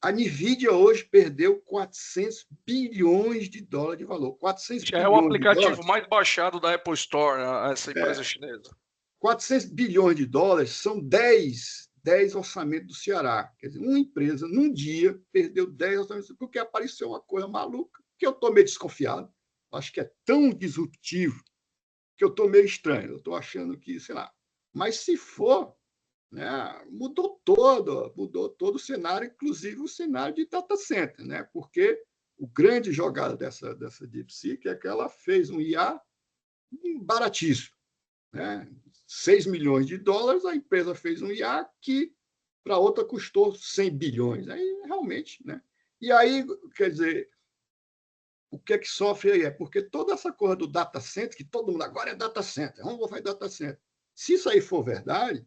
Speaker 2: A Nvidia hoje perdeu 400 bilhões de dólares de valor. 400
Speaker 1: Já é o
Speaker 2: bilhões de
Speaker 1: aplicativo
Speaker 2: dólares.
Speaker 1: mais baixado da Apple Store, essa empresa
Speaker 2: É,
Speaker 1: chinesa.
Speaker 2: 400 bilhões de dólares são 10 orçamentos do Ceará. Quer dizer, uma empresa, num dia, perdeu 10 orçamentos, porque apareceu uma coisa maluca, que eu estou meio desconfiado. Acho que é tão disruptivo que eu estou meio estranho. Eu estou achando que, sei lá. Mas se for, né, mudou todo o cenário, inclusive o cenário de data center, né? Porque o grande jogada dessa DeepSeek é que ela fez um IA baratíssimo, né? 6 milhões de dólares, a empresa fez um IA que para outra custou 100 bilhões. Aí realmente, né? E aí, quer dizer, o que é que sofre aí? É porque toda essa coisa do data center, que todo mundo agora é data center, vamos fazer data center. Se isso aí for verdade,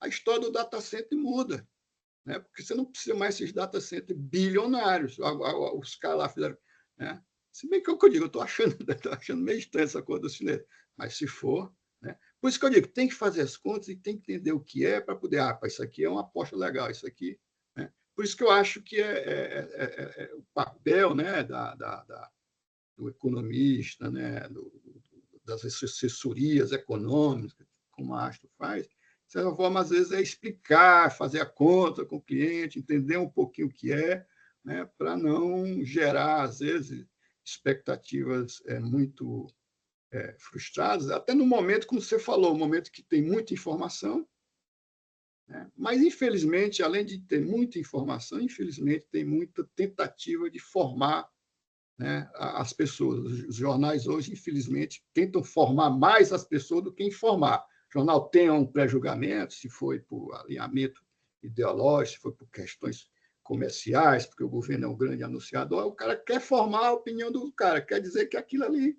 Speaker 2: a história do data center muda, né? Porque você não precisa mais esses data centers bilionários. Os caras lá fizeram. Né? Se bem que é o que eu digo, eu estou achando, achando meio estranho essa coisa do chinês. Mas se for. Né? Por isso que eu digo, tem que fazer as contas e tem que entender o que é para poder. Isso aqui é uma aposta legal, isso aqui. Né? Por isso que eu acho que é o papel, né, do economista, né, das assessorias econômicas, como a Astro faz, de certa forma, às vezes, é explicar, fazer a conta com o cliente, entender um pouquinho o que é, né, para não gerar, às vezes, expectativas muito frustradas, até no momento, como você falou, um momento que tem muita informação, né, mas, infelizmente, além de ter muita informação, infelizmente, tem muita tentativa de formar, né, as pessoas. Os jornais hoje, infelizmente, tentam formar mais as pessoas do que informar. O jornal tem um pré-julgamento, se foi por alinhamento ideológico, se foi por questões comerciais, porque o governo é um grande anunciador, o cara quer formar a opinião do cara, quer dizer que aquilo ali,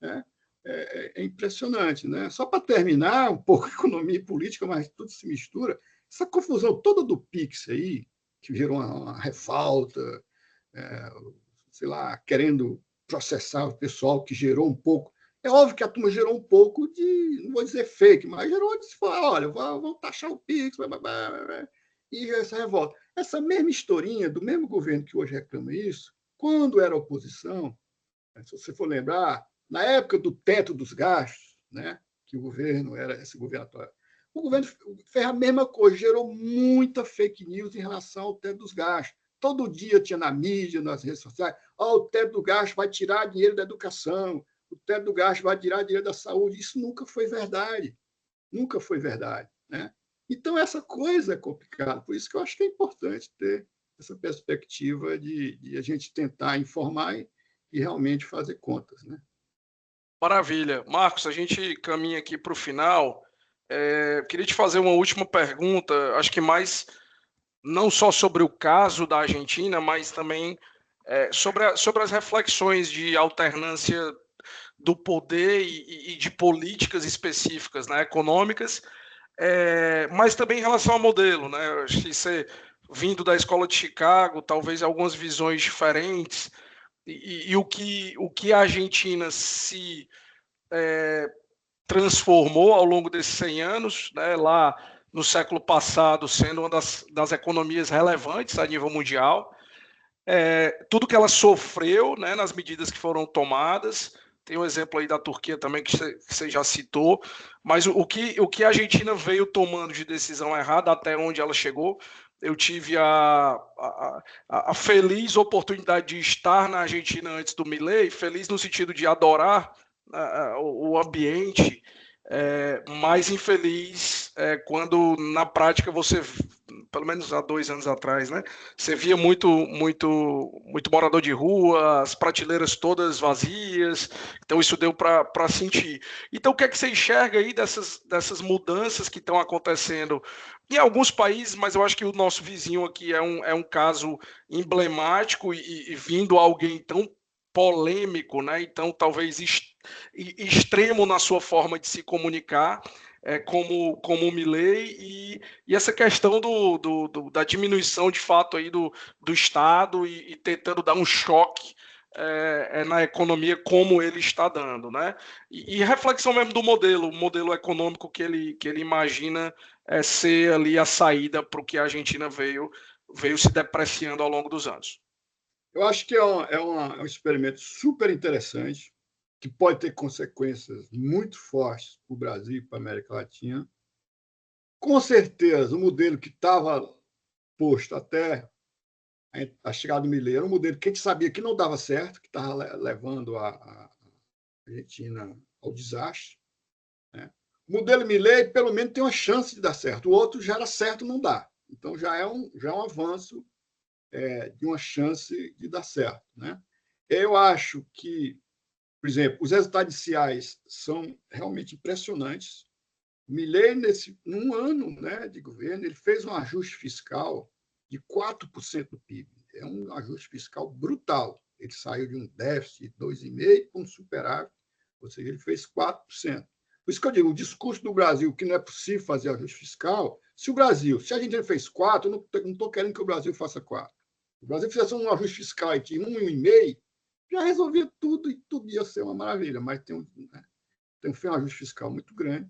Speaker 2: né, é impressionante. Né? Só para terminar, um pouco economia e política, mas tudo se mistura. Essa confusão toda do Pix aí, que gerou uma revolta, é, sei lá, querendo processar o pessoal que gerou um pouco. É óbvio que a turma gerou um pouco de, não vou dizer fake, mas gerou de falar, olha, vamos taxar o Pix, blá, blá, blá, blá, e essa revolta. Essa mesma historinha do mesmo governo que hoje reclama isso, quando era oposição, se você for lembrar, na época do teto dos gastos, né, que o governo era esse governo atual, o governo fez a mesma coisa, gerou muita fake news em relação ao teto dos gastos. Todo dia tinha na mídia, nas redes sociais, o teto do gasto vai tirar dinheiro da educação, o teto do gasto vai tirar dinheiro da saúde. Isso nunca foi verdade. Nunca foi verdade. Né? Então, essa coisa é complicada. Por isso que eu acho que é importante ter essa perspectiva de a gente tentar informar e realmente fazer contas. Né?
Speaker 1: Maravilha. Marcos, a gente caminha aqui para o final. Queria te fazer uma última pergunta, acho que mais não só sobre o caso da Argentina, mas também sobre as reflexões de alternância do poder e de políticas específicas, né, econômicas, mas também em relação ao modelo. Né? Acho que você, vindo da escola de Chicago, talvez algumas visões diferentes, e o que a Argentina se transformou ao longo desses 100 anos, né, lá no século passado, sendo uma das economias relevantes a nível mundial. Tudo que ela sofreu, né, nas medidas que foram tomadas. Tem um exemplo aí da Turquia também que você já citou, mas o que a Argentina veio tomando de decisão errada até onde ela chegou. Eu tive a feliz oportunidade de estar na Argentina antes do Milei, feliz no sentido de adorar o ambiente, mais infeliz quando, na prática, você, pelo menos há 2 anos atrás, né, você via muito morador de rua, as prateleiras todas vazias, então isso deu para sentir. Então, o que é que você enxerga aí dessas mudanças que estão acontecendo em alguns países, mas eu acho que o nosso vizinho aqui é um caso emblemático e vindo alguém tão polêmico, né? Então talvez extremo na sua forma de se comunicar, como o Milei, e essa questão da diminuição de fato aí do Estado e tentando dar um choque na economia como ele está dando, né? E reflexão mesmo do modelo, o modelo econômico que ele imagina ser ali a saída para o que a Argentina veio se depreciando ao longo dos anos.
Speaker 2: Eu acho que é um experimento super interessante, que pode ter consequências muito fortes para o Brasil e para a América Latina. Com certeza, o modelo que estava posto até a chegada do Milei era um modelo que a gente sabia que não dava certo, que estava levando a Argentina ao desastre. Né? O modelo Milei, pelo menos, tem uma chance de dar certo. O outro já era certo, não dá. Então, já é um avanço de uma chance de dar certo. Né? Eu acho que, por exemplo, os resultados iniciais são realmente impressionantes. O Milei, num ano, né, de governo, ele fez um ajuste fiscal de 4% do PIB. É um ajuste fiscal brutal. Ele saiu de um déficit de 2,5% para um superávit, ou seja, ele fez 4%. Por isso que eu digo, o discurso do Brasil, que não é possível fazer ajuste fiscal, se a gente fez 4%, eu não estou querendo que o Brasil faça 4%. Se o Brasil fizesse um ajuste fiscal de 1,5%, já resolvia tudo e tudo ia ser uma maravilha, mas tem um ajuste fiscal muito grande.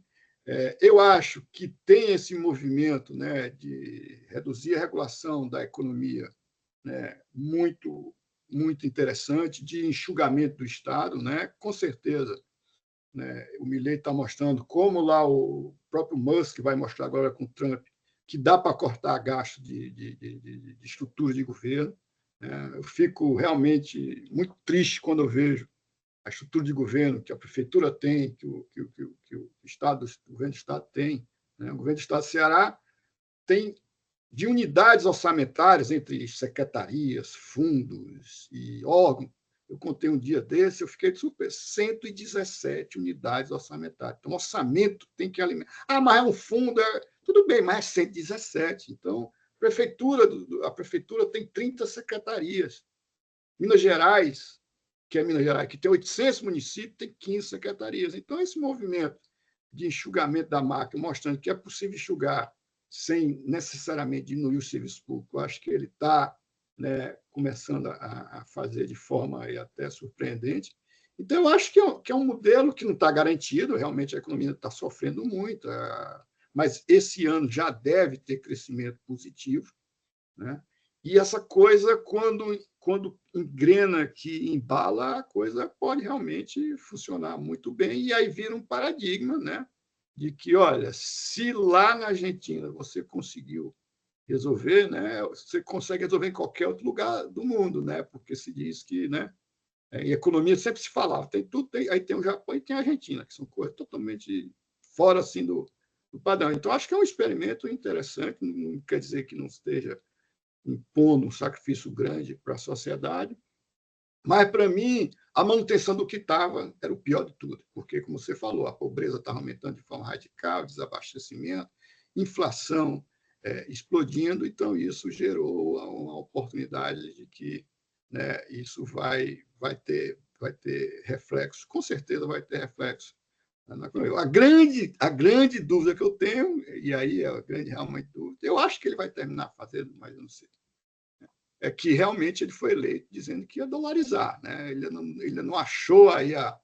Speaker 2: Eu acho que tem esse movimento, né, de reduzir a regulação da economia, né, muito, muito interessante, de enxugamento do Estado, né, com certeza. Né, o Milei está mostrando como lá o próprio Musk vai mostrar agora com o Trump que dá para cortar gasto de estrutura de governo. Né. Eu fico realmente muito triste quando eu vejo a estrutura de governo que a prefeitura tem, que o governo do Estado tem. Né? O governo do Estado do Ceará tem de unidades orçamentárias entre secretarias, fundos e órgãos. Eu contei um dia desse, eu fiquei super, 117 unidades orçamentárias. Então, o orçamento tem que alimentar. Ah, mas é um fundo, tudo bem, mas é 117. Então, a prefeitura tem 30 secretarias. Minas Gerais, que tem 800 municípios, tem 15 secretarias. Então, esse movimento de enxugamento da máquina, mostrando que é possível enxugar sem necessariamente diminuir o serviço público, eu acho que ele está, né, começando a fazer de forma aí até surpreendente. Então, eu acho que é um modelo que não está garantido, realmente a economia está sofrendo muito, mas esse ano já deve ter crescimento positivo. Né? E essa coisa, quando engrena, que embala, a coisa pode realmente funcionar muito bem, e aí vira um paradigma, né? De que, olha, se lá na Argentina você conseguiu resolver, né, você consegue resolver em qualquer outro lugar do mundo, né? Porque se diz que, né, em economia sempre se falava, tem tudo, aí tem o Japão e tem a Argentina, que são coisas totalmente fora assim do padrão. Então, acho que é um experimento interessante, não quer dizer que não esteja impondo um sacrifício grande para a sociedade. Mas, para mim, a manutenção do que estava era o pior de tudo, porque, como você falou, a pobreza estava aumentando de forma radical, desabastecimento, inflação explodindo, então isso gerou uma oportunidade de que, né, isso vai ter reflexo, com certeza vai ter reflexo. A grande dúvida que eu tenho, e aí é a grande realmente dúvida, eu acho que ele vai terminar fazendo, mas eu não sei, é que realmente ele foi eleito dizendo que ia dolarizar. Né? Ele não achou aí a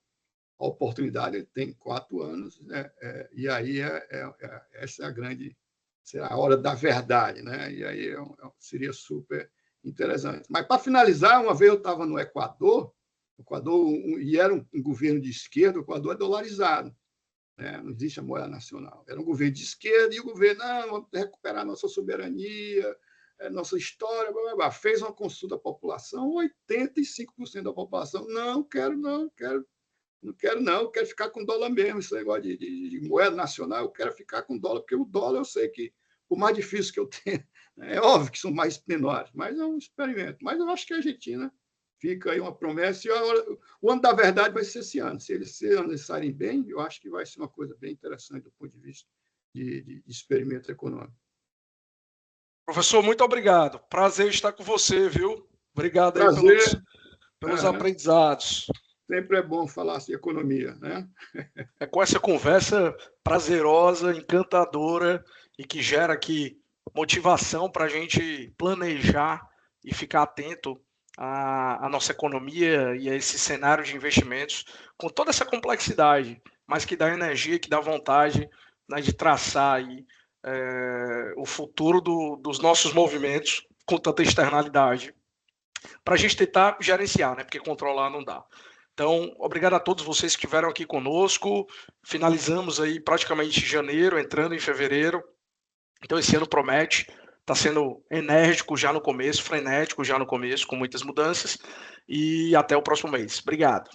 Speaker 2: oportunidade, ele tem 4 anos, né? E aí essa é a grande, será a hora da verdade. Né? E aí seria super interessante. Mas, para finalizar, uma vez eu estava no Equador, e era um governo de esquerda, o Equador é dolarizado. Né? Não existe a moeda nacional. Era um governo de esquerda e o governo, vamos recuperar nossa soberania, nossa história, blá, blá, blá. Fez uma consulta à população, 85% da população, não quero Não quero, não, eu quero ficar com dólar mesmo, esse negócio de moeda nacional, eu quero ficar com dólar, porque o dólar eu sei que, por mais difícil que eu tenha, é óbvio que são mais menores, mas é um experimento. Mas eu acho que a Argentina fica aí uma promessa, e o ano da verdade vai ser esse ano. Se eles se analisarem bem, eu acho que vai ser uma coisa bem interessante do ponto de vista de experimento econômico.
Speaker 1: Professor, muito obrigado. Prazer estar com você, viu? Obrigado aí
Speaker 2: Prazer.
Speaker 1: pelos aprendizados.
Speaker 2: Sempre é bom falar de economia, né?
Speaker 1: É com essa conversa prazerosa, encantadora e que gera aqui motivação para a gente planejar e ficar atento à nossa economia e a esse cenário de investimentos com toda essa complexidade, mas que dá energia, que dá vontade, né, de traçar aí, o futuro dos nossos movimentos com tanta externalidade para a gente tentar gerenciar, né? Porque controlar não dá. Então, obrigado a todos vocês que estiveram aqui conosco. Finalizamos aí praticamente janeiro, entrando em fevereiro. Então, esse ano promete. Está sendo enérgico já no começo, frenético já no começo, com muitas mudanças. E até o próximo mês. Obrigado.